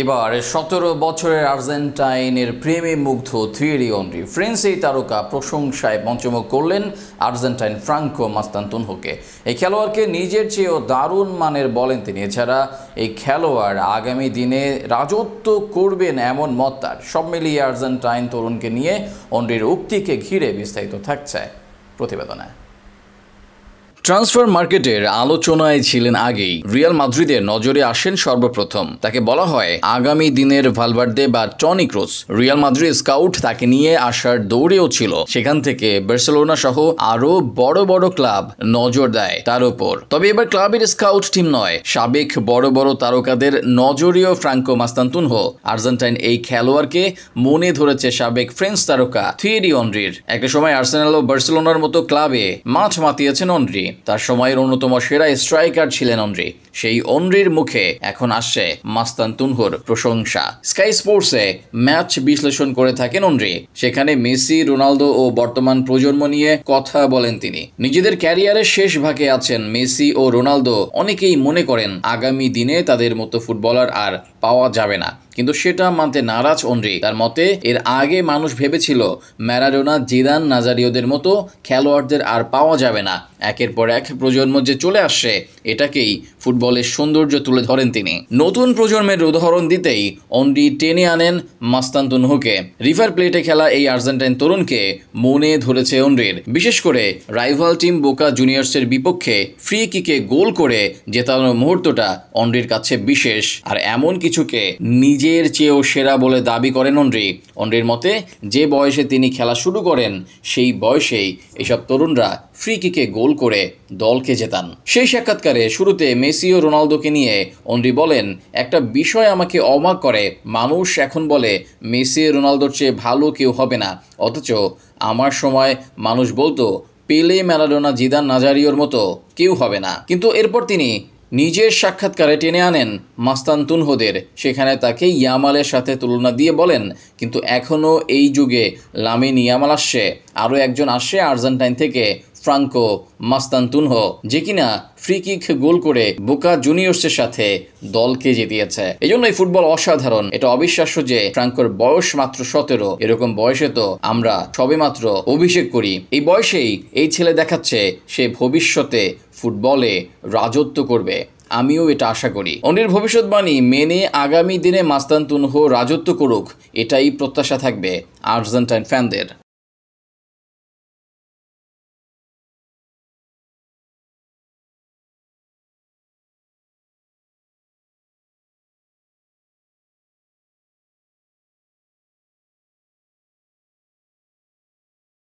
এবার ১৭ বছরের আর্জেন্টাইনের প্রেমে মুগ্ধ থিয়েরি অনরি। ফ্রেঞ্চ এই তারকা প্রশংসায় পঞ্চমুখ করলেন আর্জেন্টাইন ফ্রাঙ্কো মাস্তান্তুনহোকে। এই খেলোয়াড়কে নিজের চেয়েও দারুণ মানের বলেন তিনি। এছাড়া এই খেলোয়াড় আগামী দিনে রাজত্ব করবেন এমন মত তার। সব মিলিয়ে আর্জেন্টাইন তরুণকে নিয়ে অনরির উক্তিকে ঘিরে বিস্তারিত থাকছে প্রতিবেদনে। ট্রান্সফার মার্কেটের আলোচনায় ছিলেন আগেই রিয়াল মাদ্রিদের নজরে আসেন সর্বপ্রথম। তাকে বলা হয় আগামী দিনের ভালভার্দে বা Toni Kroos. Real Madrid scout তাকে নিয়ে আসার দৌড়েও ছিল। সেখান থেকে বার্সেলোনা সহ আরো বড় বড় ক্লাব নজর দেয় তার উপর। তবে এবার ক্লাবের স্কাউট টিম নয়, সাবেক বড় বড় তারকাদের নজরীয় ফ্রাঙ্কো মাস্তান্তুনহো। আর্জেন্টাইন এই খেলোয়াড়কে মনে ধরেছে সাবেক ফ্রেঞ্চ তারকা থিয়েরি অনরির। একটা সময় আর্সেনাল ও বার্সেলোনার মতো ক্লাবে মাঠ মাতিয়েছেন অনরি। তার সময়ের অন্যতম সেরা স্ট্রাইকার ছিলেন অনরি। সেই অনরির মুখে এখন আসছে মাস্তান্তুনহোর প্রশংসা। স্কাই স্পোর্টসে ম্যাচ বিশ্লেষণ করে থাকেন অনরি। সেখানে মেসি, রোনালদো ও বর্তমান প্রজন্ম নিয়ে কথা বলেন তিনি। নিজেদের ক্যারিয়ারের শেষ ভাগে আছেন মেসি ও রোনালদো। অনেকেই মনে করেন আগামী দিনে তাদের মতো ফুটবলার আর পাওয়া যাবে না, কিন্তু সেটা মানতে নারাজ অনরি। তার মতে এর আগে মানুষ ভেবেছিল ম্যারাডোনা, জিদান, নাজারিওদের মতো খেলোয়াড়দের আর পাওয়া যাবে না। একের পর এক প্রজন্ম যে চলে আসছে, এটাকেই ফুটবলের সৌন্দর্য তুলে ধরেন তিনি। নতুন প্রজন্মের উদাহরণ দিতেই অনরি টেনে আনেন মাস্তান্তুনহোকে। রিভার প্লেটে খেলা এই আর্জেন্টাইন তরুণকে মনে ধরেছে অনরির। বিশেষ করে রাইভাল টিম বোকা জুনিয়র্সের বিপক্ষে ফ্রি কিকে গোল করে জেতানোর মুহূর্তটা অনরির কাছে বিশেষ। আর এমন কিছুকে নিজের চেয়েও সেরা বলে দাবি করেন অনরি। অনরির মতে যে বয়সে তিনি খেলা শুরু করেন, সেই বয়সেই এসব তরুণরা ফ্রি কিকে গোল করে দলকে জেতান। সেই সাক্ষাৎকারে শুরুতে মেসি ও রোনালদোকে নিয়ে অনরি বলেন, একটা বিষয় আমাকে অবাক করে, মানুষ এখন বলে মেসি রোনালদোর চেয়ে ভালো কেউ হবে না, অথচ আমার সময় মানুষ বলতো পেলে, ম্যারাডোনা, জিদান, নাজারিওর মতো কেউ হবে না। কিন্তু এরপর তিনি নিজের সাক্ষাৎকারে টেনে আনেন মাস্তান্তুনহোদের। সেখানে তাকে ইয়ামালের সাথে তুলনা দিয়ে বলেন, কিন্তু এখনও এই যুগে লামিন ইয়ামাল আসছে, আরও একজন আসছে আর্জেন্টাইন থেকে, ফ্রাঙ্কো মাস্তান্তুনহো, যে কিনা ফ্রি কিক গোল করে বোকা জুনিয়র্সের সাথে দলকে জিতিয়েছে। এই জন্য এই ফুটবল অসাধারণ। এটা অবিশ্বাস্য যে ফ্রাঙ্কোর বয়স মাত্র 17। এরকম বয়সে তো আমরা সবেমাত্র অভিষেক করি। এই বয়সেই এই ছেলে দেখাচ্ছে সে ভবিষ্যতে ফুটবলে রাজত্ব করবে। আমিও এটা আশা করি। অনরির ভবিষ্যৎবাণী মেনে আগামী দিনে মাস্তান্তুনহো রাজত্ব করুক, এটাই প্রত্যাশা থাকবে আর্জেন্টাইন ফ্যানদের।